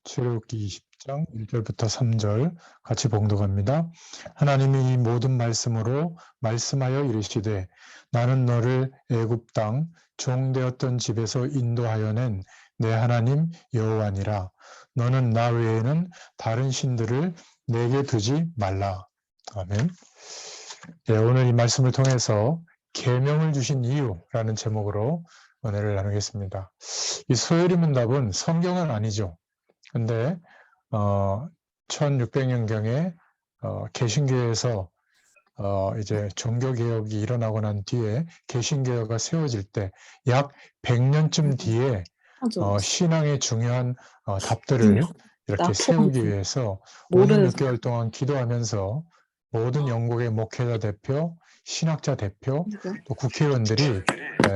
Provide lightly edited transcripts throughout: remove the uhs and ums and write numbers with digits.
출애굽기 20장 1절부터 3절 같이 봉독합니다. 하나님이 이 모든 말씀으로 말씀하여 이르시되 나는 너를 애굽 땅 종되었던 집에서 인도하여 낸 내 하나님 여호와니라. 너는 나 외에는 다른 신들을 내게 두지 말라. 아멘. 네, 오늘 이 말씀을 통해서 계명을 주신 이유라는 제목으로 은혜를 나누겠습니다. 이 소요리 문답은 성경은 아니죠. 근데 1600년경에 개신교에서 이제 종교개혁이 일어나고 난 뒤에 개신교가 세워질 때 약 100년쯤 뒤에 신앙의 중요한 답들을 이렇게 세우기 위해서 5년 6개월 동안 기도하면서 모든 영국의 목회자 대표, 신학자 대표, 또 국회의원들이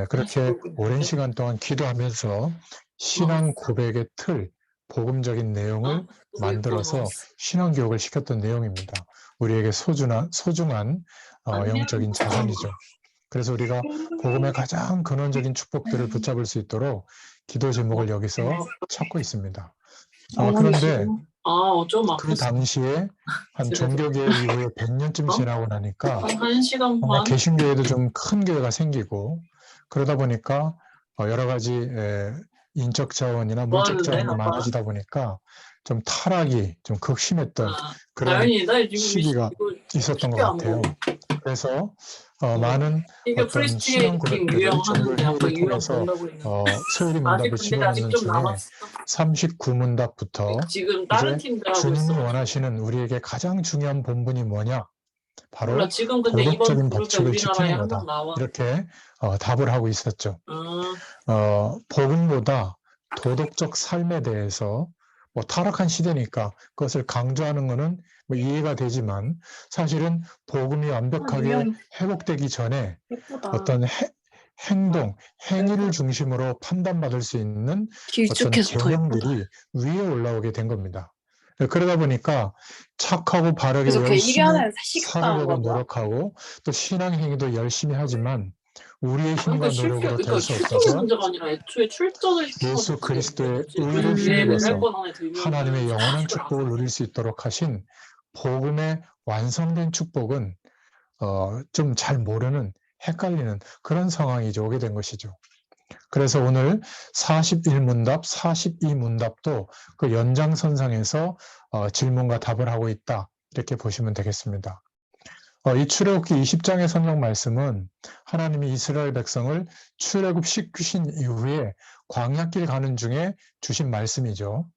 그렇게 오랜 시간 동안 기도하면서 신앙 고백의 틀, 복음적인 내용을 만들어서 신앙교육을 시켰던 내용입니다. 우리에게 소중한 영적인 자산이죠. 그래서 우리가 복음의 가장 근원적인 축복들을 붙잡을 수 있도록 기도 제목을 여기서 찾고 있습니다. 그런데 그 당시에 한 종교개혁 이후에 100년쯤 지나고 나니까 아마 개신교회도 좀 큰 교회가 생기고 그러다 보니까 여러 가지 인적 자원이나 물적 자원이 많아지다 보니까 좀 타락이 좀 극심했던 그런 시기가 있었던 것 같아요. 그래서 많은 어떤 신앙 고백들을 종교회의를 통해서 소요리 문답을 집어넣는 중에 39문답부터 이제 주님이 원하시는 우리에게 가장 중요한 본분이 뭐냐? 바로 도덕적인 법칙을 지키는 거다. 이렇게 답을 하고 있었죠. 복음보다 도덕적 삶에 대해서 뭐 타락한 시대니까 그것을 강조하는 것은 뭐 이해가 되지만 사실은 복음이 완벽하게 회복되기 전에 어떤 행동, 행위를 중심으로 판단받을 수 있는 어떤 계명들이 위에 올라오게 된 겁니다. 그러다 보니까 착하고 바르게 열심히 살으려고 노력하고 또 신앙 행위도 열심히 하지만 우리의 힘과 노력으로 될 수 없어서 예수 그리스도의 의를 힘입어서 하나님의 영원한 축복을 누릴 수 있도록 하신 복음의 완성된 축복은 좀 잘 모르는 헷갈리는 그런 상황이 오게 된 것이죠. 그래서 오늘 41문답, 42문답도 그 연장선상에서 질문과 답을 하고 있다. 이렇게 보시면 되겠습니다. 이 출애굽기 20장의 성경 말씀은 하나님이 이스라엘 백성을 출애굽 시키신 이후에 광야길 가는 중에 주신 말씀이죠.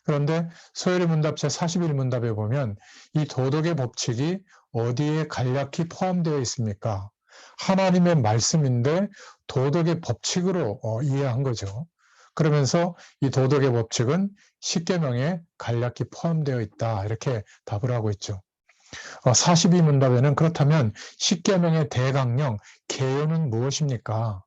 그런데 소요리 문답 제41문답에 보면 이 도덕의 법칙이 어디에 간략히 포함되어 있습니까? 하나님의 말씀인데 도덕의 법칙으로 이해한 거죠. 그러면서 이 도덕의 법칙은 십계명에 간략히 포함되어 있다. 이렇게 답을 하고 있죠. 42문답에는 그렇다면 십계명의 대강령, 계요는 무엇입니까?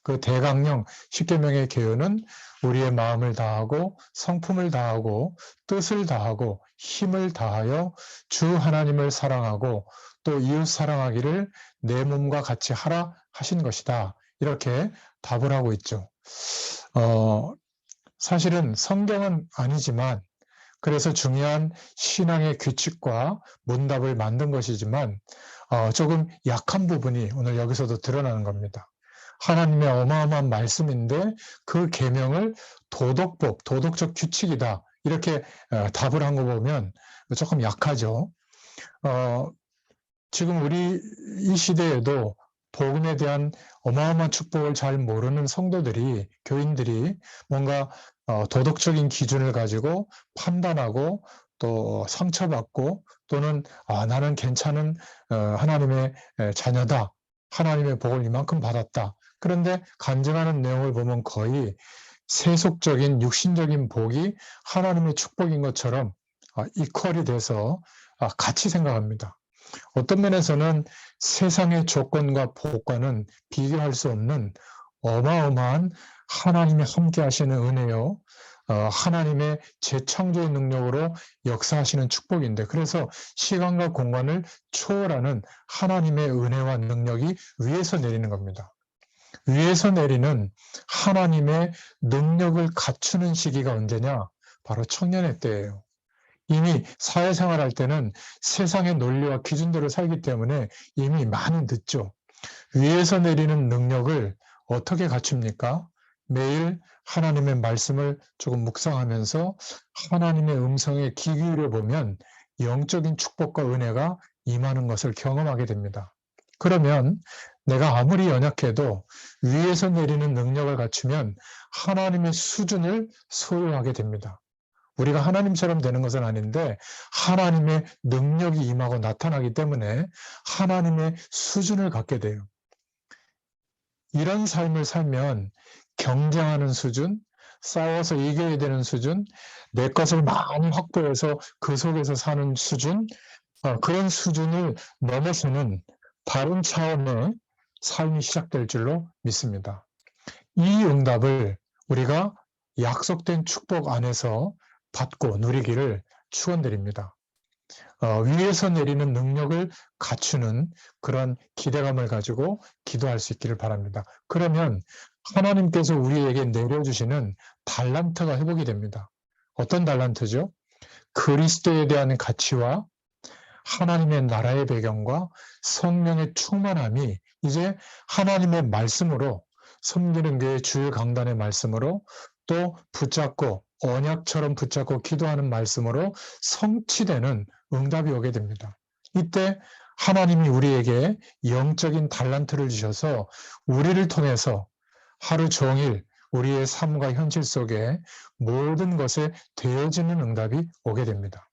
그 대강령, 십계명의 계요는 우리의 마음을 다하고 성품을 다하고 뜻을 다하고 힘을 다하여 주 하나님을 사랑하고 또 이웃 사랑하기를 내 몸과 같이 하라 하신 것이다. 이렇게 답을 하고 있죠. 사실은 성경은 아니지만 그래서 중요한 신앙의 규칙과 문답을 만든 것이지만 조금 약한 부분이 오늘 여기서도 드러나는 겁니다. 하나님의 어마어마한 말씀인데 그 계명을 도덕법, 도덕적 규칙이다 이렇게 답을 한 거 보면 조금 약하죠. 지금 우리 이 시대에도 복음에 대한 어마어마한 축복을 잘 모르는 성도들이, 교인들이 뭔가 도덕적인 기준을 가지고 판단하고 또 상처받고 또는 나는 괜찮은 하나님의 자녀다. 하나님의 복을 이만큼 받았다. 그런데 간증하는 내용을 보면 거의 세속적인 육신적인 복이 하나님의 축복인 것처럼 이퀄이 돼서 같이 생각합니다. 어떤 면에서는 세상의 조건과 복과는 비교할 수 없는 어마어마한 하나님이 함께 하시는 은혜요. 하나님의 재창조의 능력으로 역사하시는 축복인데 그래서 시간과 공간을 초월하는 하나님의 은혜와 능력이 위에서 내리는 겁니다. 위에서 내리는 하나님의 능력을 갖추는 시기가 언제냐? 바로 청년의 때예요. 이미 사회생활할 때는 세상의 논리와 기준대로 살기 때문에 이미 많이 늦죠. 위에서 내리는 능력을 어떻게 갖춥니까? 매일 하나님의 말씀을 조금 묵상하면서 하나님의 음성에 귀 기울여 보면 영적인 축복과 은혜가 임하는 것을 경험하게 됩니다. 그러면 내가 아무리 연약해도 위에서 내리는 능력을 갖추면 하나님의 수준을 소유하게 됩니다. 우리가 하나님처럼 되는 것은 아닌데 하나님의 능력이 임하고 나타나기 때문에 하나님의 수준을 갖게 돼요. 이런 삶을 살면 경쟁하는 수준, 싸워서 이겨야 되는 수준, 내 것을 많이 확보해서 그 속에서 사는 수준, 그런 수준을 넘어서는 다른 차원의 삶이 시작될 줄로 믿습니다. 이 응답을 우리가 약속된 축복 안에서 받고 누리기를 축원드립니다. 위에서 내리는 능력을 갖추는 그런 기대감을 가지고 기도할 수 있기를 바랍니다. 그러면 하나님께서 우리에게 내려주시는 달란트가 회복이 됩니다. 어떤 달란트죠? 그리스도에 대한 가치와 하나님의 나라의 배경과 성령의 충만함이 이제 하나님의 말씀으로, 섬기는 교회 주일 강단의 말씀으로, 또 붙잡고 언약처럼 붙잡고 기도하는 말씀으로 성취되는 응답이 오게 됩니다. 이때 하나님이 우리에게 영적인 달란트를 주셔서 우리를 통해서 하루 종일 우리의 삶과 현실 속에 모든 것에 되어지는 응답이 오게 됩니다.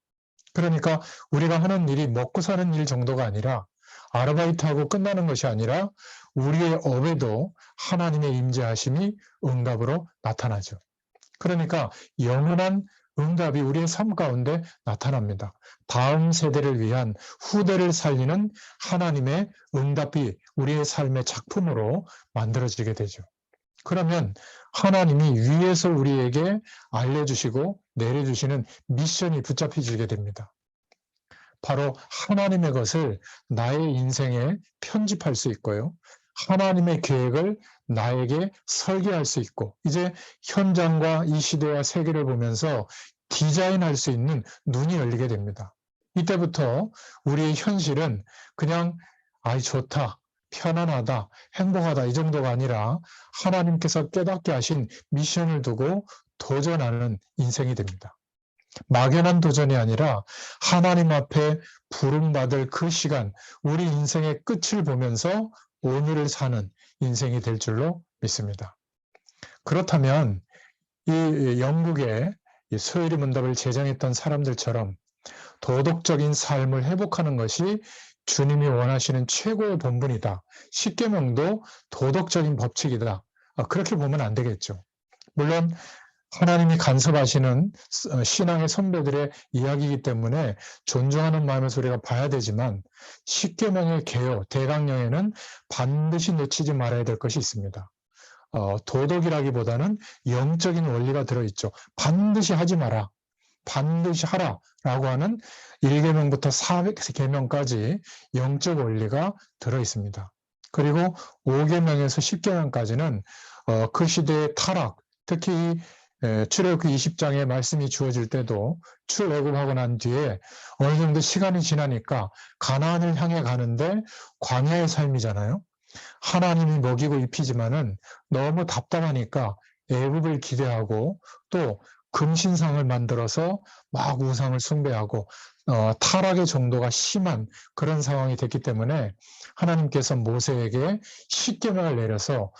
그러니까 우리가 하는 일이 먹고 사는 일 정도가 아니라, 아르바이트하고 끝나는 것이 아니라 우리의 업에도 하나님의 임재하심이 응답으로 나타나죠. 그러니까 영원한 응답이 우리의 삶 가운데 나타납니다. 다음 세대를 위한 후대를 살리는 하나님의 응답이 우리의 삶의 작품으로 만들어지게 되죠. 그러면 하나님이 위에서 우리에게 알려주시고 내려주시는 미션이 붙잡혀지게 됩니다. 바로 하나님의 것을 나의 인생에 편집할 수 있고요. 하나님의 계획을 나에게 설계할 수 있고, 이제 현장과 이 시대와 세계를 보면서 디자인할 수 있는 눈이 열리게 됩니다. 이때부터 우리의 현실은 그냥 아이 좋다, 편안하다, 행복하다 이 정도가 아니라 하나님께서 깨닫게 하신 미션을 두고 도전하는 인생이 됩니다. 막연한 도전이 아니라 하나님 앞에 부름받을 그 시간, 우리 인생의 끝을 보면서 오늘을 사는 인생이 될 줄로 믿습니다. 그렇다면 이 영국의 소요리 문답을 제정했던 사람들처럼 도덕적인 삶을 회복하는 것이 주님이 원하시는 최고의 본분이다. 십계명도 도덕적인 법칙이다. 그렇게 보면 안 되겠죠. 물론 하나님이 간섭하시는 신앙의 선배들의 이야기이기 때문에 존중하는 마음에서 우리가 봐야 되지만, 십계명의 개요, 대강령에는 반드시 놓치지 말아야 될 것이 있습니다. 도덕이라기보다는 영적인 원리가 들어있죠. 반드시 하지 마라, 반드시 하라 라고 하는 1계명부터 4계명까지 영적 원리가 들어있습니다. 그리고 5계명에서 10계명까지는 그 시대의 타락, 특히 출애굽기 20장에 말씀이 주어질 때도 출애굽하고 난 뒤에 어느 정도 시간이 지나니까 가나안을 향해 가는데 광야의 삶이잖아요. 하나님이 먹이고 입히지만은 너무 답답하니까 애굽을 기대하고 또 금신상을 만들어서 막 우상을 숭배하고 타락의 정도가 심한 그런 상황이 됐기 때문에 하나님께서 모세에게 십계명을 내려서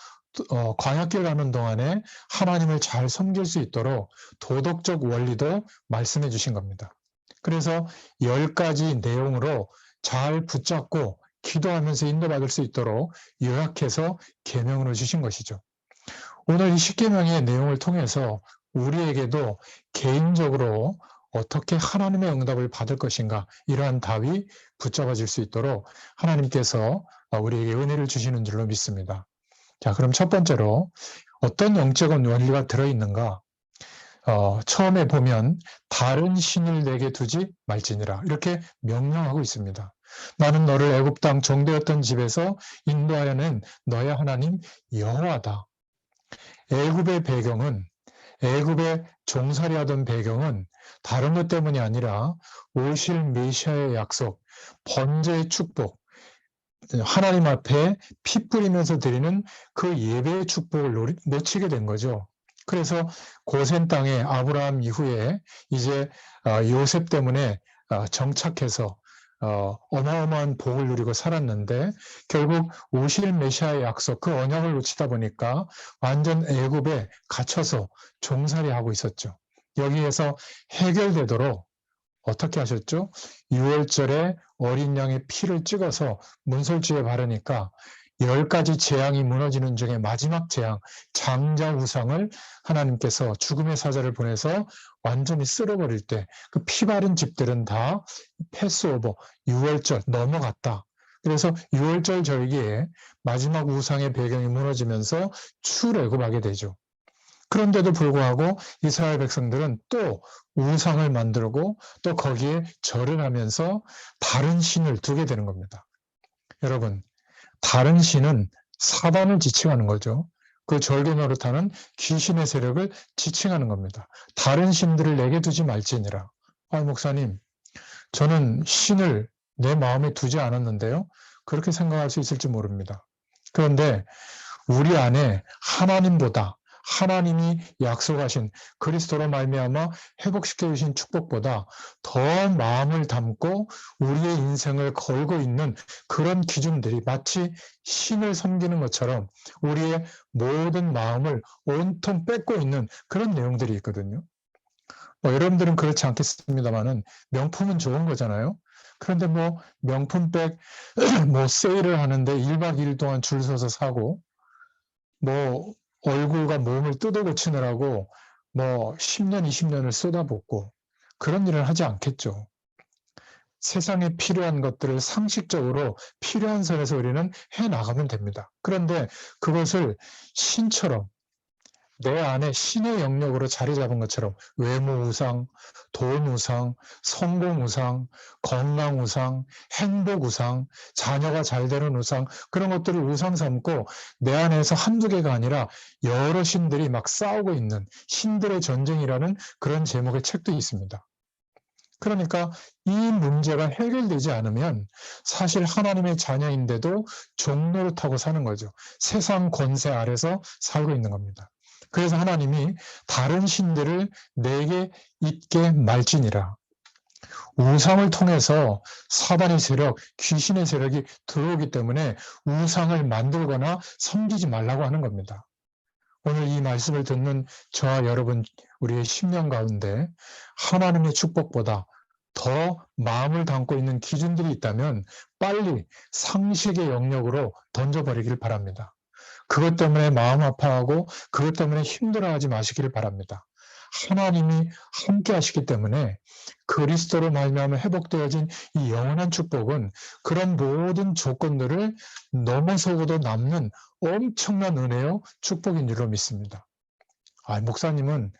광야길 가는 동안에 하나님을 잘 섬길 수 있도록 도덕적 원리도 말씀해 주신 겁니다. 그래서 10가지 내용으로 잘 붙잡고 기도하면서 인도받을 수 있도록 요약해서 계명으로 주신 것이죠. 오늘 이 십계명의 내용을 통해서 우리에게도 개인적으로 어떻게 하나님의 응답을 받을 것인가, 이러한 답이 붙잡아질 수 있도록 하나님께서 우리에게 은혜를 주시는 줄로 믿습니다. 자, 그럼 첫 번째로 어떤 영적인 원리가 들어있는가? 처음에 보면 다른 신을 내게 두지 말지니라 이렇게 명령하고 있습니다. 나는 너를 애굽 땅 종되었던 집에서 인도하여 낸 너의 하나님 여호와다. 애굽의 배경은 애굽에 종살이하던 배경은 다른 것 때문이 아니라 오실 메시아의 약속, 번제의 축복, 하나님 앞에 피 뿌리면서 드리는 그 예배의 축복을 놓치게 된 거죠. 그래서 고센 땅에 아브라함 이후에 이제 요셉 때문에 정착해서 어마어마한 복을 누리고 살았는데, 결국 오실 메시아의 약속, 그 언약을 놓치다 보니까 완전 애굽에 갇혀서 종살이하고 있었죠. 여기에서 해결되도록 어떻게 하셨죠? 6월절에 어린 양의 피를 찍어서 문설주에 바르니까 10가지 재앙이 무너지는 중에 마지막 재앙, 장자 우상을 하나님께서 죽음의 사자를 보내서 완전히 쓸어버릴 때 그 피 바른 집들은 다 패스오버, 6월절 넘어갔다. 그래서 6월절 절기에 마지막 우상의 배경이 무너지면서 출애굽하게 되죠. 그런데도 불구하고 이스라엘 백성들은 또 우상을 만들고 또 거기에 절을 하면서 다른 신을 두게 되는 겁니다. 여러분, 다른 신은 사단을 지칭하는 거죠. 그 절개 노릇하는 귀신의 세력을 지칭하는 겁니다. 다른 신들을 내게 두지 말지니라. 목사님, 저는 신을 내 마음에 두지 않았는데요. 그렇게 생각할 수 있을지 모릅니다. 그런데 우리 안에 하나님보다, 하나님이 약속하신 그리스도로 말미암아 회복시켜 주신 축복보다 더 마음을 담고 우리의 인생을 걸고 있는 그런 기준들이 마치 신을 섬기는 것처럼 우리의 모든 마음을 온통 뺏고 있는 그런 내용들이 있거든요. 여러분들은 그렇지 않겠습니다만은 명품은 좋은 거잖아요. 그런데 명품백 세일을 하는데 1박 2일 동안 줄 서서 사고, 얼굴과 몸을 뜯어 고치느라고 10년, 20년을 쏟아붓고 그런 일을 하지 않겠죠. 세상에 필요한 것들을 상식적으로 필요한 선에서 우리는 해나가면 됩니다. 그런데 그것을 신처럼 내 안에 신의 영역으로 자리 잡은 것처럼 외모 우상, 돈 우상, 성공 우상, 건강 우상, 행복 우상, 자녀가 잘 되는 우상, 그런 것들을 우상 삼고 내 안에서 한두 개가 아니라 여러 신들이 막 싸우고 있는 신들의 전쟁이라는 그런 제목의 책도 있습니다. 그러니까 이 문제가 해결되지 않으면 사실 하나님의 자녀인데도 종노릇하고 사는 거죠. 세상 권세 아래서 살고 있는 겁니다. 그래서 하나님이 다른 신들을 내게 있게 말지니라. 우상을 통해서 사단의 세력, 귀신의 세력이 들어오기 때문에 우상을 만들거나 섬기지 말라고 하는 겁니다. 오늘 이 말씀을 듣는 저와 여러분, 우리의 심령 가운데 하나님의 축복보다 더 마음을 담고 있는 기준들이 있다면 빨리 상식의 영역으로 던져버리길 바랍니다. 그것 때문에 마음 아파하고 그것 때문에 힘들어하지 마시기를 바랍니다. 하나님이 함께 하시기 때문에 그리스도로 말미암아 회복되어진 이 영원한 축복은 그런 모든 조건들을 넘어서고도 남는 엄청난 은혜요 축복인 줄로 믿습니다. 목사님은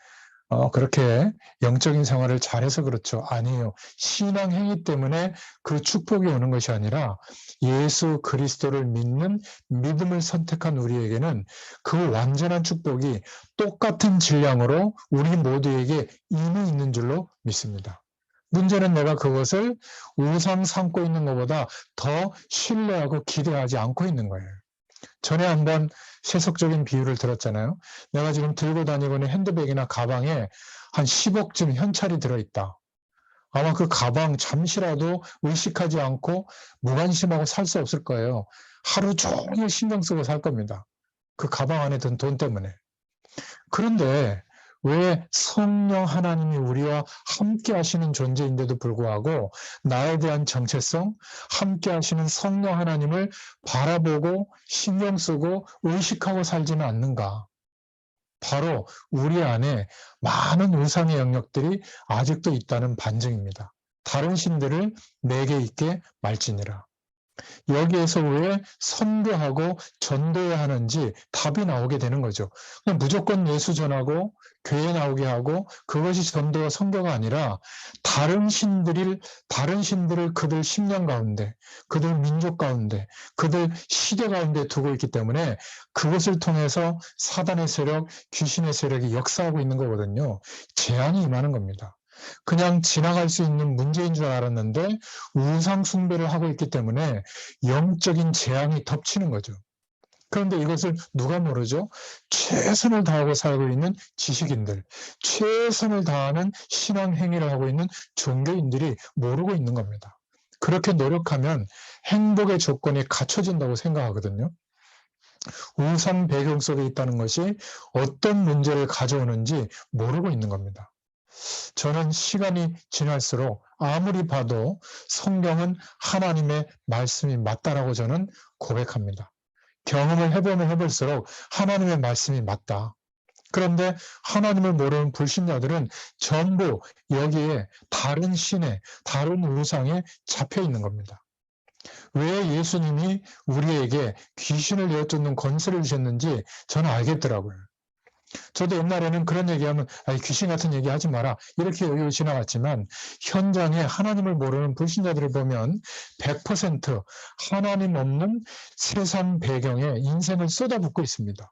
그렇게 영적인 생활을 잘해서 그렇죠. 아니에요. 신앙 행위 때문에 그 축복이 오는 것이 아니라 예수 그리스도를 믿는 믿음을 선택한 우리에게는 그 완전한 축복이 똑같은 질량으로 우리 모두에게 이미 있는 줄로 믿습니다. 문제는 내가 그것을 우상 삼고 있는 것보다 더 신뢰하고 기대하지 않고 있는 거예요. 전에 한번 세속적인 비유를 들었잖아요. 내가 지금 들고 다니고 있는 핸드백이나 가방에 한 10억쯤 현찰이 들어있다. 아마 그 가방 잠시라도 의식하지 않고 무관심하고 살 수 없을 거예요. 하루 종일 신경 쓰고 살 겁니다. 그 가방 안에 든 돈 때문에. 그런데 왜 성령 하나님이 우리와 함께 하시는 존재인데도 불구하고 나에 대한 정체성, 함께 하시는 성령 하나님을 바라보고 신경 쓰고 의식하고 살지는 않는가? 바로 우리 안에 많은 우상의 영역들이 아직도 있다는 반증입니다. 다른 신들을 내게 있게 말지니라. 여기에서 왜 선교하고 전도해야 하는지 답이 나오게 되는 거죠. 그냥 무조건 예수 전하고 교회에 나오게 하고 그것이 전도와 선교가 아니라 다른 신들을 그들 심령 가운데, 그들 민족 가운데, 그들 시대 가운데 두고 있기 때문에 그것을 통해서 사단의 세력, 귀신의 세력이 역사하고 있는 거거든요. 재앙이 임하는 겁니다. 그냥 지나갈 수 있는 문제인 줄 알았는데 우상 숭배를 하고 있기 때문에 영적인 재앙이 덮치는 거죠. 그런데 이것을 누가 모르죠? 최선을 다하고 살고 있는 지식인들, 최선을 다하는 신앙 행위를 하고 있는 종교인들이 모르고 있는 겁니다. 그렇게 노력하면 행복의 조건이 갖춰진다고 생각하거든요. 우상 배경 속에 있다는 것이 어떤 문제를 가져오는지 모르고 있는 겁니다. 저는 시간이 지날수록 아무리 봐도 성경은 하나님의 말씀이 맞다라고 저는 고백합니다. 경험을 해보면 해볼수록 하나님의 말씀이 맞다. 그런데 하나님을 모르는 불신자들은 전부 여기에 다른 신에, 다른 우상에 잡혀 있는 겁니다. 왜 예수님이 우리에게 귀신을 내어쫓는 권세를 주셨는지 저는 알겠더라고요. 저도 옛날에는 그런 얘기하면 귀신 같은 얘기 하지 마라 이렇게 여기고 지나갔지만 현장에 하나님을 모르는 불신자들을 보면 100% 하나님 없는 세상 배경에 인생을 쏟아붓고 있습니다.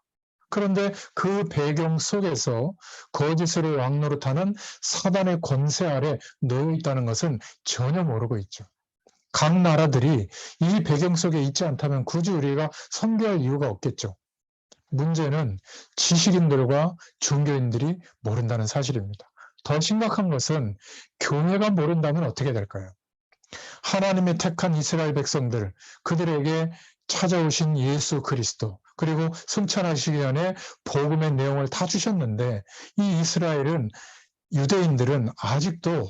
그런데 그 배경 속에서 거짓으로 왕노릇하는 사단의 권세 아래 놓여 있다는 것은 전혀 모르고 있죠. 각 나라들이 이 배경 속에 있지 않다면 굳이 우리가 선교할 이유가 없겠죠. 문제는 지식인들과 종교인들이 모른다는 사실입니다. 더 심각한 것은 교회가 모른다면 어떻게 될까요? 하나님의 택한 이스라엘 백성들, 그들에게 찾아오신 예수 그리스도, 그리고 승천하시기 전에 복음의 내용을 다 주셨는데 이 이스라엘은, 유대인들은 아직도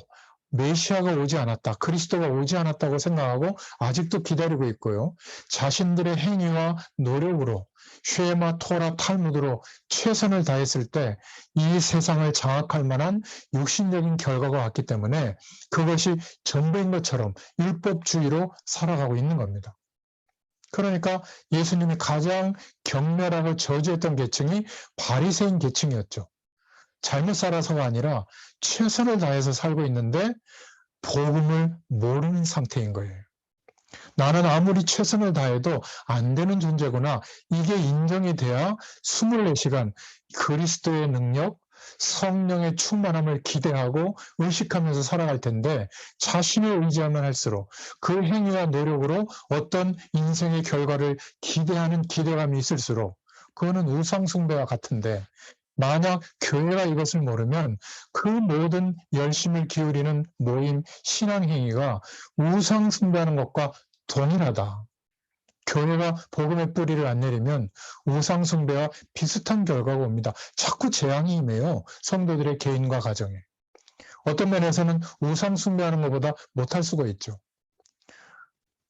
메시아가 오지 않았다, 그리스도가 오지 않았다고 생각하고 아직도 기다리고 있고요. 자신들의 행위와 노력으로 쉐마, 토라, 탈무드로 최선을 다했을 때 이 세상을 장악할 만한 육신적인 결과가 왔기 때문에 그것이 전부인 것처럼 율법주의로 살아가고 있는 겁니다. 그러니까 예수님이 가장 경멸하고 저주했던 계층이 바리새인 계층이었죠. 잘못 살아서가 아니라 최선을 다해서 살고 있는데 복음을 모르는 상태인 거예요. 나는 아무리 최선을 다해도 안 되는 존재구나. 이게 인정이 돼야 24시간 그리스도의 능력, 성령의 충만함을 기대하고 의식하면서 살아갈 텐데 자신을 의지하면 할수록 그 행위와 노력으로 어떤 인생의 결과를 기대하는 기대감이 있을수록 그거는 우상숭배와 같은데 만약 교회가 이것을 모르면 그 모든 열심을 기울이는 모임, 신앙행위가 우상숭배하는 것과 동일하다. 교회가 복음의 뿌리를 안 내리면 우상숭배와 비슷한 결과가 옵니다. 자꾸 재앙이 임해요. 성도들의 개인과 가정에. 어떤 면에서는 우상숭배하는 것보다 못할 수가 있죠.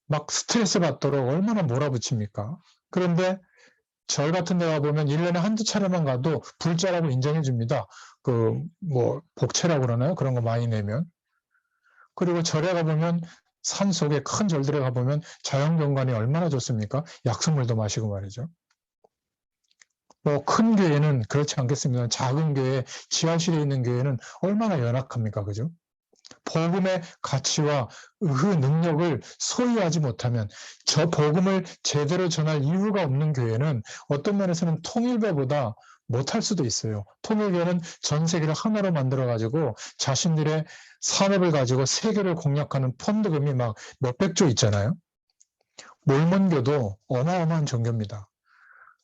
막 스트레스 받도록 얼마나 몰아붙입니까? 그런데 절 같은 데 가보면 1년에 한두 차례만 가도 불자라고 인정해 줍니다. 복채라고 그러나요? 그런 거 많이 내면. 그리고 절에 가보면 산 속에 큰 절들에 가보면 자연경관이 얼마나 좋습니까? 약수물도 마시고 말이죠. 큰 교회는 그렇지 않겠습니다. 작은 교회, 지하실에 있는 교회는 얼마나 연약합니까? 그죠? 복음의 가치와 그 능력을 소유하지 못하면 저 복음을 제대로 전할 이유가 없는 교회는 어떤 면에서는 통일교보다 못할 수도 있어요. 통일교는 전 세계를 하나로 만들어가지고 자신들의 산업을 가지고 세계를 공략하는 펀드금이 막 몇백조 있잖아요. 몰몬교도 어마어마한 종교입니다.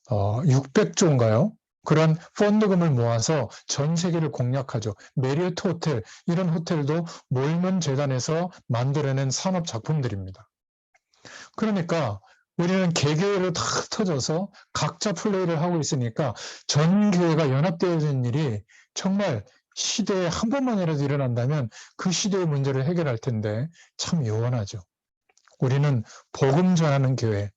600조인가요? 그런 펀드금을 모아서 전 세계를 공략하죠. 메리어트 호텔, 이런 호텔도 몰몬 재단에서 만들어낸 산업 작품들입니다. 그러니까 우리는 개교회로 다 흩어져서 각자 플레이를 하고 있으니까 전 교회가 연합되어진 일이 정말 시대에 한 번만이라도 일어난다면 그 시대의 문제를 해결할 텐데 참 요원하죠. 우리는 복음 전하는 교회,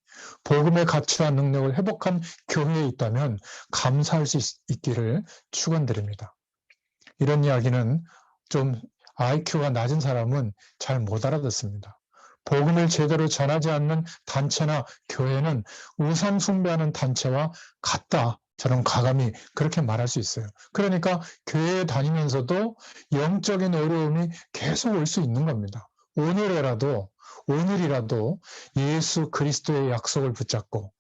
복음의 가치와 능력을 회복한 교회에 있다면 감사할 수 있기를 축원드립니다. 이런 이야기는 좀 IQ가 낮은 사람은 잘 못 알아듣습니다. 복음을 제대로 전하지 않는 단체나 교회는 우상 숭배하는 단체와 같다. 저는 과감히 그렇게 말할 수 있어요. 그러니까 교회에 다니면서도 영적인 어려움이 계속 올 수 있는 겁니다. 오늘이라도 예수 그리스도의 약속을 붙잡고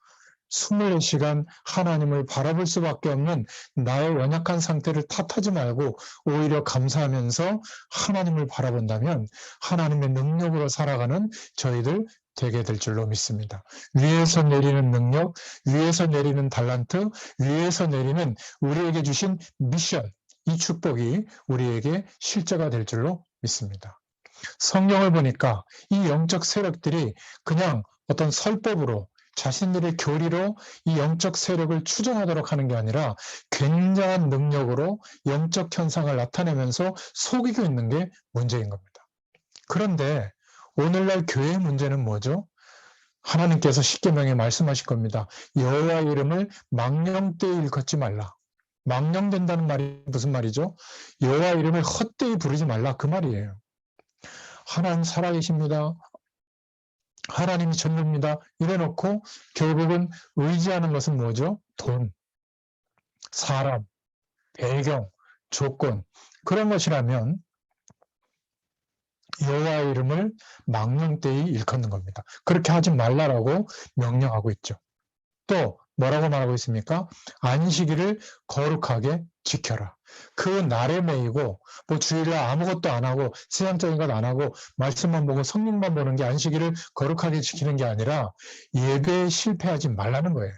24시간 하나님을 바라볼 수밖에 없는 나의 연약한 상태를 탓하지 말고 오히려 감사하면서 하나님을 바라본다면 하나님의 능력으로 살아가는 저희들 되게 될 줄로 믿습니다. 위에서 내리는 능력, 위에서 내리는 달란트, 위에서 내리는 우리에게 주신 미션, 이 축복이 우리에게 실제가 될 줄로 믿습니다. 성경을 보니까 이 영적 세력들이 그냥 어떤 설법으로 자신들의 교리로 이 영적 세력을 추종하도록 하는 게 아니라 굉장한 능력으로 영적 현상을 나타내면서 속이고 있는 게 문제인 겁니다. 그런데 오늘날 교회의 문제는 뭐죠? 하나님께서 십계명에 말씀하실 겁니다. 여호와 이름을 망령되이 일컫지 말라. 망령된다는 말이 무슨 말이죠? 여호와 이름을 헛되이 부르지 말라, 그 말이에요. 하나님 살아계십니다. 하나님이 전부입니다. 이래놓고 결국은 의지하는 것은 뭐죠? 돈, 사람, 배경, 조건, 그런 것이라면 여호와 이름을 망령되이 일컫는 겁니다. 그렇게 하지 말라라고 명령하고 있죠. 또 뭐라고 말하고 있습니까? 안식일을 거룩하게 지켜라. 그 날에 매이고 뭐 주일날 아무것도 안 하고 세상적인 것 안 하고 말씀만 보고 성령만 보는 게 안식일을 거룩하게 지키는 게 아니라 예배에 실패하지 말라는 거예요.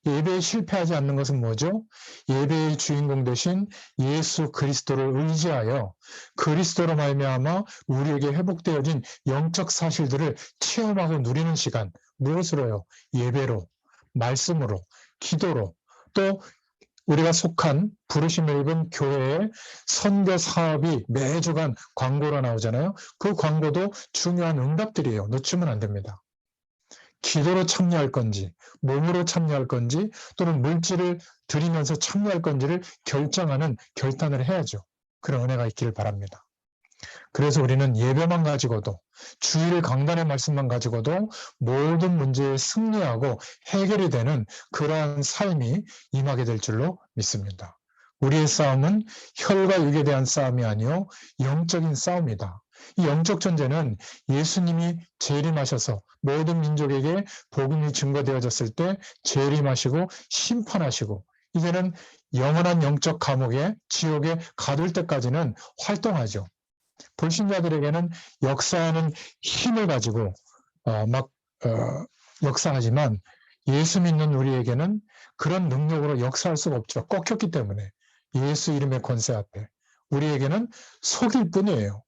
예배에 실패하지 않는 것은 뭐죠? 예배의 주인공 되신 예수 그리스도를 의지하여 그리스도로 말미암아 우리에게 회복되어진 영적 사실들을 체험하고 누리는 시간, 무엇으로요? 예배로, 말씀으로, 기도로, 또 우리가 속한 부르심을 입은 교회의 선교 사업이 매주간 광고로 나오잖아요. 그 광고도 중요한 응답들이에요. 놓치면 안 됩니다. 기도로 참여할 건지, 몸으로 참여할 건지, 또는 물질을 드리면서 참여할 건지를 결정하는 결단을 해야죠. 그런 은혜가 있기를 바랍니다. 그래서 우리는 예배만 가지고도, 주일 강단의 말씀만 가지고도 모든 문제에 승리하고 해결이 되는 그러한 삶이 임하게 될 줄로 믿습니다. 우리의 싸움은 혈과 육에 대한 싸움이 아니요 영적인 싸움이다. 이 영적 전쟁은 예수님이 재림하셔서 모든 민족에게 복음이 증거되어졌을 때 재림하시고 심판하시고 이제는 영원한 영적 감옥에 지옥에 가둘 때까지는 활동하죠. 불신자들에게는 역사하는 힘을 가지고 역사하지만 예수 믿는 우리에게는 그런 능력으로 역사할 수가 없죠. 꺾였기 때문에 예수 이름의 권세 앞에 우리에게는 속일 뿐이에요.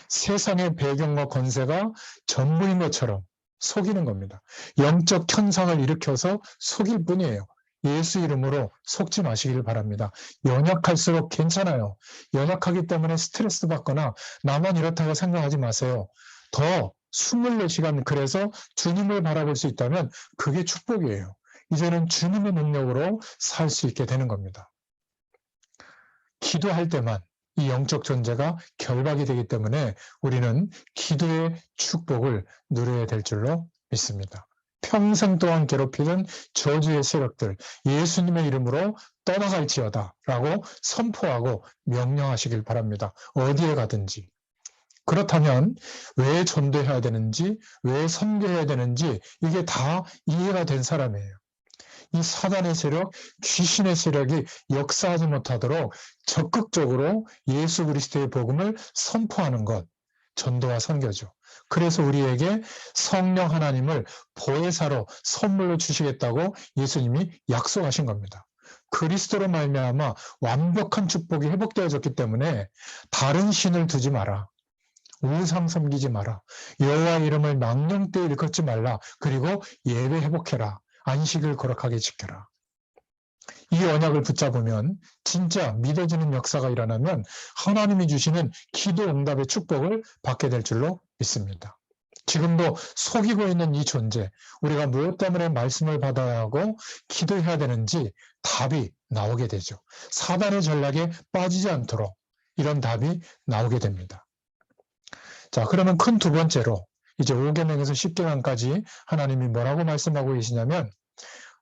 세상의 배경과 권세가 전부인 것처럼 속이는 겁니다. 영적 현상을 일으켜서 속일 뿐이에요. 예수 이름으로 속지 마시길 바랍니다. 연약할수록 괜찮아요. 연약하기 때문에 스트레스 받거나 나만 이렇다고 생각하지 마세요. 더 24시간 그래서 주님을 바라볼 수 있다면 그게 축복이에요. 이제는 주님의 능력으로 살 수 있게 되는 겁니다. 기도할 때만 이 영적 존재가 결박이 되기 때문에 우리는 기도의 축복을 누려야 될 줄로 믿습니다. 평생 동안 괴롭히는 저주의 세력들 예수님의 이름으로 떠나갈지어다 라고 선포하고 명령하시길 바랍니다. 어디에 가든지. 그렇다면 왜 전도해야 되는지, 왜 선교해야 되는지 이게 다 이해가 된 사람이에요. 이 사단의 세력, 귀신의 세력이 역사하지 못하도록 적극적으로 예수 그리스도의 복음을 선포하는 것, 전도와 선교죠. 그래서 우리에게 성령 하나님을 보혜사로 선물로 주시겠다고 예수님이 약속하신 겁니다. 그리스도로 말미암아 완벽한 축복이 회복되어졌기 때문에 다른 신을 두지 마라. 우상 섬기지 마라. 여호와 이름을 망령되이 일컫지 말라. 그리고 예배 회복해라. 안식을 거룩하게 지켜라. 이 언약을 붙잡으면 진짜 믿어지는 역사가 일어나면 하나님이 주시는 기도 응답의 축복을 받게 될 줄로 믿습니다. 지금도 속이고 있는 이 존재, 우리가 무엇 때문에 말씀을 받아야 하고 기도해야 되는지 답이 나오게 되죠. 사단의 전략에 빠지지 않도록 이런 답이 나오게 됩니다. 자, 그러면 큰 두 번째로 이제 5계명에서 10계명까지 하나님이 뭐라고 말씀하고 계시냐면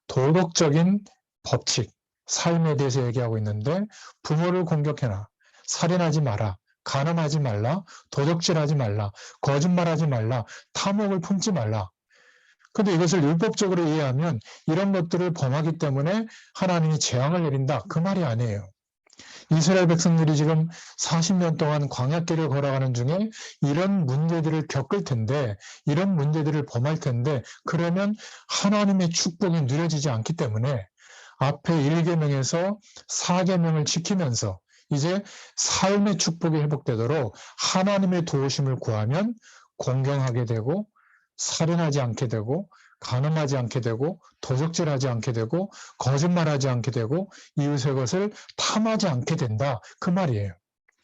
도덕적인 법칙, 삶에 대해서 얘기하고 있는데 부모를 공격해라, 살인하지 마라, 간음하지 말라, 도적질하지 말라, 거짓말하지 말라, 탐욕을 품지 말라. 근데 이것을 율법적으로 이해하면 이런 것들을 범하기 때문에 하나님이 재앙을 내린다. 그 말이 아니에요. 이스라엘 백성들이 지금 40년 동안 광야길을 걸어가는 중에 이런 문제들을 겪을 텐데, 이런 문제들을 범할 텐데, 그러면 하나님의 축복이 누려지지 않기 때문에 앞에 1계명에서 4계명을 지키면서 이제 삶의 축복이 회복되도록 하나님의 도우심을 구하면 공경하게 되고, 살인하지 않게 되고, 간음하지 않게 되고, 도적질하지 않게 되고, 거짓말하지 않게 되고, 이웃의 것을 탐하지 않게 된다. 그 말이에요.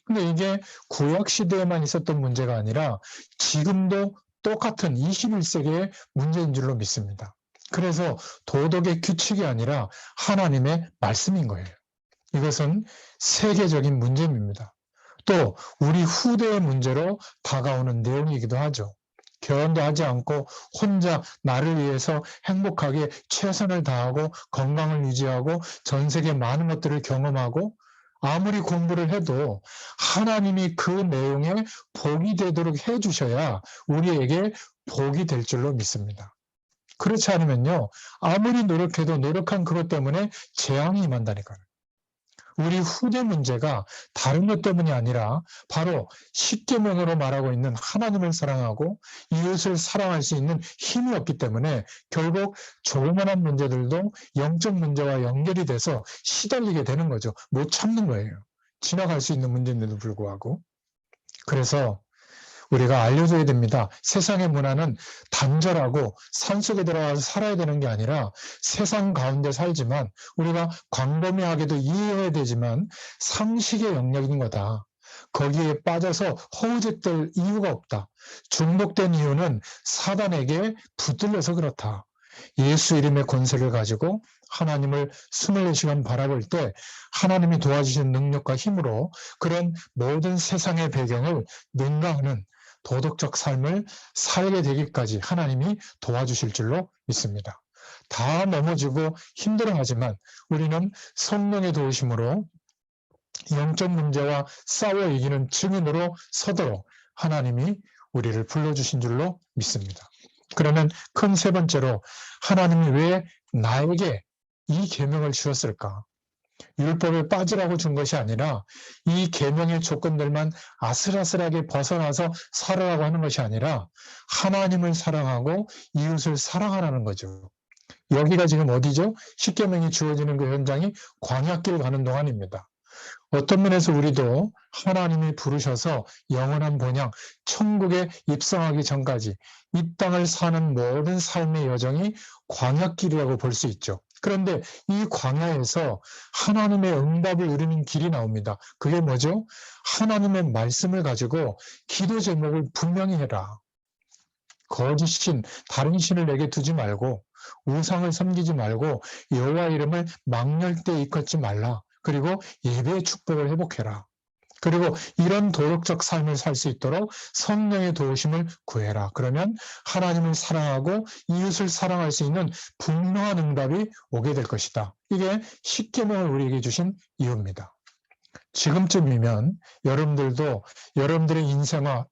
근데 이게 구약 시대에만 있었던 문제가 아니라 지금도 똑같은 21세기의 문제인 줄로 믿습니다. 그래서 도덕의 규칙이 아니라 하나님의 말씀인 거예요. 이것은 세계적인 문제입니다. 또 우리 후대의 문제로 다가오는 내용이기도 하죠. 결혼도 하지 않고 혼자 나를 위해서 행복하게 최선을 다하고 건강을 유지하고 전 세계 많은 것들을 경험하고 아무리 공부를 해도 하나님이 그 내용에 복이 되도록 해주셔야 우리에게 복이 될 줄로 믿습니다. 그렇지 않으면요, 아무리 노력해도 노력한 그것 때문에 재앙이 임한다니까요. 우리 후대 문제가 다른 것 때문이 아니라 바로 십계명으로 말하고 있는 하나님을 사랑하고 이웃을 사랑할 수 있는 힘이 없기 때문에 결국 조그만한 문제들도 영적 문제와 연결이 돼서 시달리게 되는 거죠. 못 참는 거예요. 지나갈 수 있는 문제인데도 불구하고. 그래서 우리가 알려줘야 됩니다. 세상의 문화는 단절하고 산속에 들어가서 살아야 되는 게 아니라 세상 가운데 살지만 우리가 광범위하게도 이해해야 되지만 상식의 영역인 거다. 거기에 빠져서 허우적될 이유가 없다. 중독된 이유는 사단에게 붙들려서 그렇다. 예수 이름의 권세를 가지고 하나님을 24시간 바라볼 때 하나님이 도와주신 능력과 힘으로 그런 모든 세상의 배경을 능가하는 도덕적 삶을 살게 되기까지 하나님이 도와주실 줄로 믿습니다. 다 넘어지고 힘들어하지만 우리는 성령의 도우심으로 영적 문제와 싸워 이기는 증인으로 서도록 하나님이 우리를 불러주신 줄로 믿습니다. 그러면 큰 세 번째로 하나님이 왜 나에게 이 계명을 주었을까? 율법에 빠지라고 준 것이 아니라 이 계명의 조건들만 아슬아슬하게 벗어나서 살아라고 하는 것이 아니라 하나님을 사랑하고 이웃을 사랑하라는 거죠. 여기가 지금 어디죠? 십계명이 주어지는 그 현장이 광야길 가는 동안입니다. 어떤 면에서 우리도 하나님이 부르셔서 영원한 본향, 천국에 입성하기 전까지 이 땅을 사는 모든 삶의 여정이 광야길이라고 볼 수 있죠. 그런데 이 광야에서 하나님의 응답을 누리는 길이 나옵니다. 그게 뭐죠? 하나님의 말씀을 가지고 기도 제목을 분명히 해라. 거짓 신, 다른 신을 내게 두지 말고 우상을 섬기지 말고 여호와 이름을 망렬되이 일컫지 말라. 그리고 예배의 축복을 회복해라. 그리고 이런 도덕적 삶을 살 수 있도록 성령의 도우심을 구해라. 그러면 하나님을 사랑하고 이웃을 사랑할 수 있는 분명한 응답이 오게 될 것이다. 이게 십계명을 우리에게 주신 이유입니다. 지금쯤이면 여러분들도 여러분들의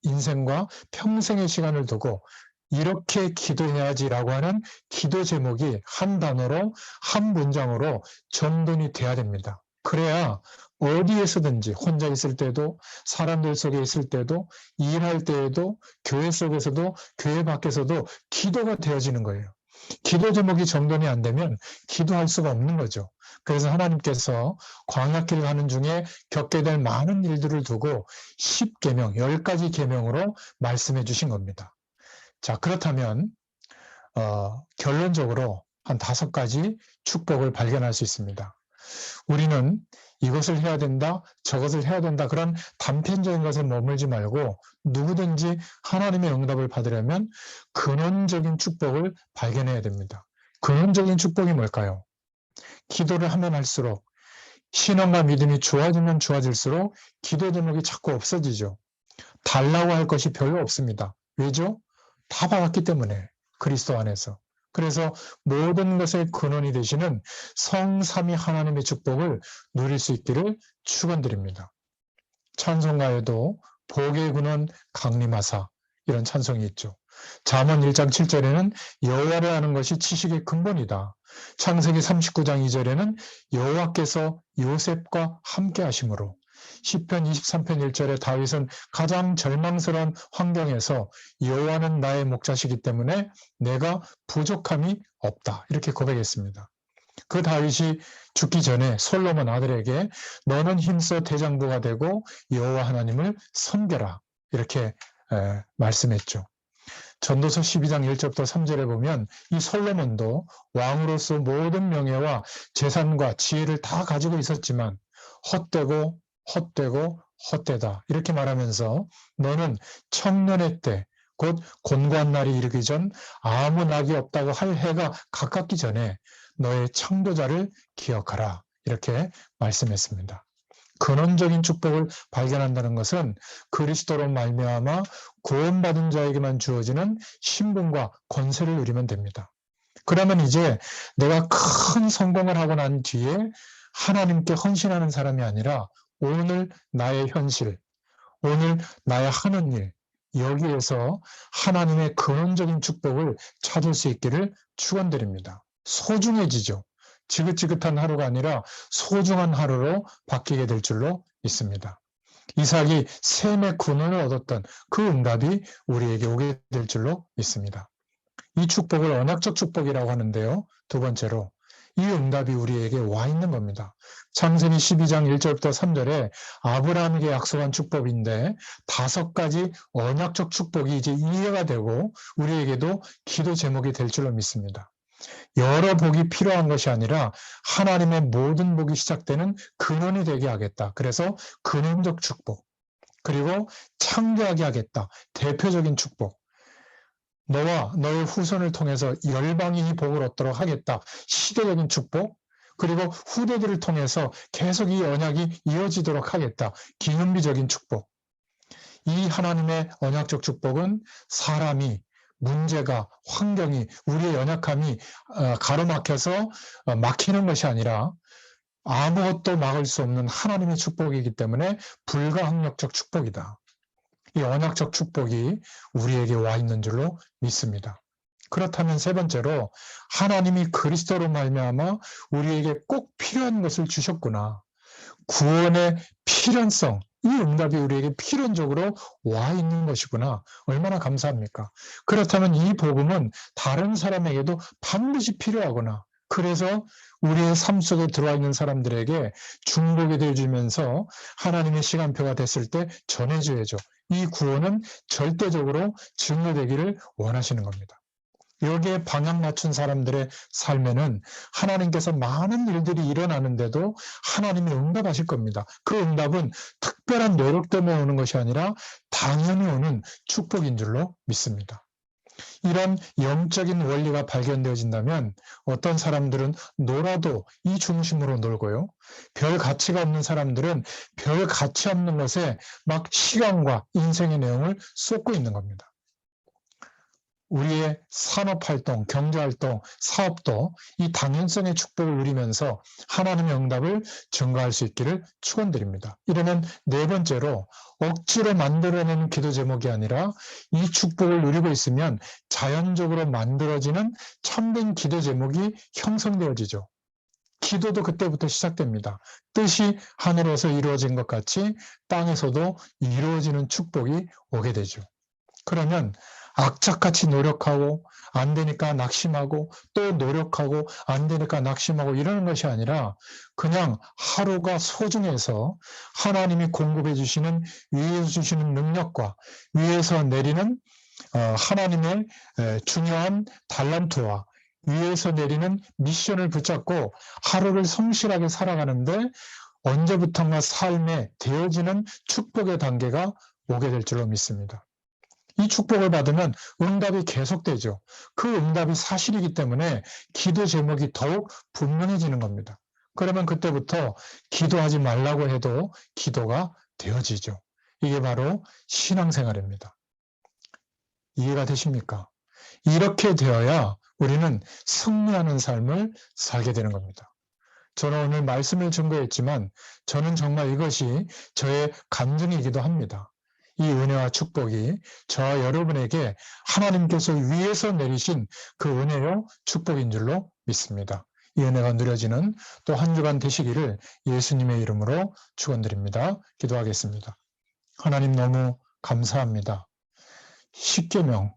인생과 평생의 시간을 두고 이렇게 기도해야지라고 하는 기도 제목이 한 단어로 한 문장으로 전돈이 돼야 됩니다. 그래야 어디에서든지 혼자 있을 때도 사람들 속에 있을 때도 일할 때에도 교회 속에서도 교회 밖에서도 기도가 되어지는 거예요. 기도 제목이 정돈이 안 되면 기도할 수가 없는 거죠. 그래서 하나님께서 광야길 가는 중에 겪게 될 많은 일들을 두고 10계명, 10가지 계명으로 말씀해 주신 겁니다. 자, 그렇다면 결론적으로 한 5가지 축복을 발견할 수 있습니다. 우리는 이것을 해야 된다, 저것을 해야 된다, 그런 단편적인 것에 머물지 말고 누구든지 하나님의 응답을 받으려면 근원적인 축복을 발견해야 됩니다. 근원적인 축복이 뭘까요? 기도를 하면 할수록 신앙과 믿음이 좋아지면 좋아질수록 기도 제목이 자꾸 없어지죠. 달라고 할 것이 별로 없습니다. 왜죠? 다 받았기 때문에 그리스도 안에서. 그래서 모든 것의 근원이 되시는 성삼위 하나님의 축복을 누릴 수 있기를 축원드립니다. 찬송가에도 복의 근원 강림하사 이런 찬송이 있죠. 잠언 1장 7절에는 여호와를 아는 것이 지식의 근본이다. 창세기 39장 2절에는 여호와께서 요셉과 함께 하심으로, 시편 23편 1절에 다윗은 가장 절망스러운 환경에서 여호와는 나의 목자시기 때문에 내가 부족함이 없다 이렇게 고백했습니다. 그 다윗이 죽기 전에 솔로몬 아들에게 너는 힘써 대장부가 되고 여호와 하나님을 섬겨라 이렇게 말씀했죠. 전도서 12장 1절부터 3절에 보면 이 솔로몬도 왕으로서 모든 명예와 재산과 지혜를 다 가지고 있었지만 헛되고 헛되다 이렇게 말하면서 너는 청년의 때 곧 곤고한 날이 이르기 전 아무 낙이 없다고 할 해가 가깝기 전에 너의 창조자를 기억하라 이렇게 말씀했습니다. 근원적인 축복을 발견한다는 것은 그리스도로 말미암아 구원받은 자에게만 주어지는 신분과 권세를 누리면 됩니다. 그러면 이제 내가 큰 성공을 하고 난 뒤에 하나님께 헌신하는 사람이 아니라 오늘 나의 현실, 오늘 나의 하는 일, 여기에서 하나님의 근원적인 축복을 찾을 수 있기를 축원드립니다. 소중해지죠. 지긋지긋한 하루가 아니라 소중한 하루로 바뀌게 될 줄로 믿습니다. 이삭이 셈의 근원을 얻었던 그 응답이 우리에게 오게 될 줄로 믿습니다. 이 축복을 언약적 축복이라고 하는데요. 두 번째로 이 응답이 우리에게 와 있는 겁니다. 창세기 12장 1절부터 3절에 아브라함에게 약속한 축복인데 5가지 언약적 축복이 이제 이해가 되고 우리에게도 기도 제목이 될 줄로 믿습니다. 여러 복이 필요한 것이 아니라 하나님의 모든 복이 시작되는 근원이 되게 하겠다. 그래서 근원적 축복, 그리고 창조하게 하겠다. 대표적인 축복. 너와 너의 후손을 통해서 열방이 이 복을 얻도록 하겠다. 시대적인 축복. 그리고 후대들을 통해서 계속 이 언약이 이어지도록 하겠다. 기념비적인 축복. 이 하나님의 언약적 축복은 사람이, 문제가, 환경이, 우리의 연약함이 가로막혀서 막히는 것이 아니라 아무것도 막을 수 없는 하나님의 축복이기 때문에 불가항력적 축복이다. 이 언약적 축복이 우리에게 와 있는 줄로 믿습니다. 그렇다면 세 번째로 하나님이 그리스도로 말미암아 우리에게 꼭 필요한 것을 주셨구나. 구원의 필연성, 이 응답이 우리에게 필연적으로 와 있는 것이구나. 얼마나 감사합니까? 그렇다면 이 복음은 다른 사람에게도 반드시 필요하구나. 그래서 우리의 삶 속에 들어와 있는 사람들에게 중복이 되어주면서 하나님의 시간표가 됐을 때 전해줘야죠. 이 구원은 절대적으로 증거되기를 원하시는 겁니다. 여기에 방향 맞춘 사람들의 삶에는 하나님께서 많은 일들이 일어나는데도 하나님이 응답하실 겁니다. 그 응답은 특별한 노력 때문에 오는 것이 아니라 당연히 오는 축복인 줄로 믿습니다. 이런 영적인 원리가 발견되어진다면 어떤 사람들은 놀아도 이 중심으로 놀고요. 별 가치가 없는 사람들은 별 가치 없는 것에 막 시간과 인생의 내용을 쏟고 있는 겁니다. 우리의 산업활동, 경제활동, 사업도 이 당연성의 축복을 누리면서 하나님의 응답을 증거할 수 있기를 축원드립니다. 이러면 네 번째로 억지로 만들어내는 기도 제목이 아니라 이 축복을 누리고 있으면 자연적으로 만들어지는 참된 기도 제목이 형성되어지죠. 기도도 그때부터 시작됩니다. 뜻이 하늘에서 이루어진 것 같이 땅에서도 이루어지는 축복이 오게 되죠. 그러면 악착같이 노력하고 안 되니까 낙심하고 또 노력하고 안 되니까 낙심하고 이러는 것이 아니라 그냥 하루가 소중해서 하나님이 공급해 주시는, 위에서 주시는 능력과 위에서 내리는 하나님의 중요한 달란트와 위에서 내리는 미션을 붙잡고 하루를 성실하게 살아가는데 언제부턴가 삶에 되어지는 축복의 단계가 오게 될 줄로 믿습니다. 이 축복을 받으면 응답이 계속되죠. 그 응답이 사실이기 때문에 기도 제목이 더욱 분명해지는 겁니다. 그러면 그때부터 기도하지 말라고 해도 기도가 되어지죠. 이게 바로 신앙생활입니다. 이해가 되십니까? 이렇게 되어야 우리는 승리하는 삶을 살게 되는 겁니다. 저는 오늘 말씀을 증거했지만 저는 정말 이것이 저의 간증이기도 합니다. 이 은혜와 축복이 저와 여러분에게 하나님께서 위에서 내리신 그 은혜요 축복인 줄로 믿습니다. 이 은혜가 누려지는 또 한 주간 되시기를 예수님의 이름으로 축원드립니다. 기도하겠습니다. 하나님 너무 감사합니다. 십계명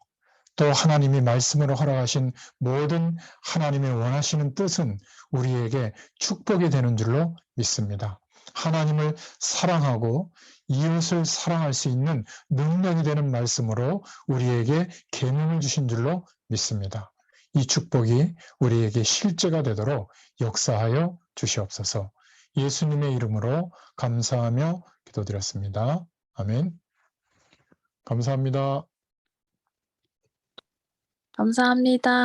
또 하나님이 말씀으로 허락하신 모든 하나님의 원하시는 뜻은 우리에게 축복이 되는 줄로 믿습니다. 하나님을 사랑하고 이웃을 사랑할 수 있는 능력이 되는 말씀으로 우리에게 계명을 주신 줄로 믿습니다. 이 축복이 우리에게 실제가 되도록 역사하여 주시옵소서. 예수님의 이름으로 감사하며 기도드렸습니다. 아멘. 감사합니다. 감사합니다.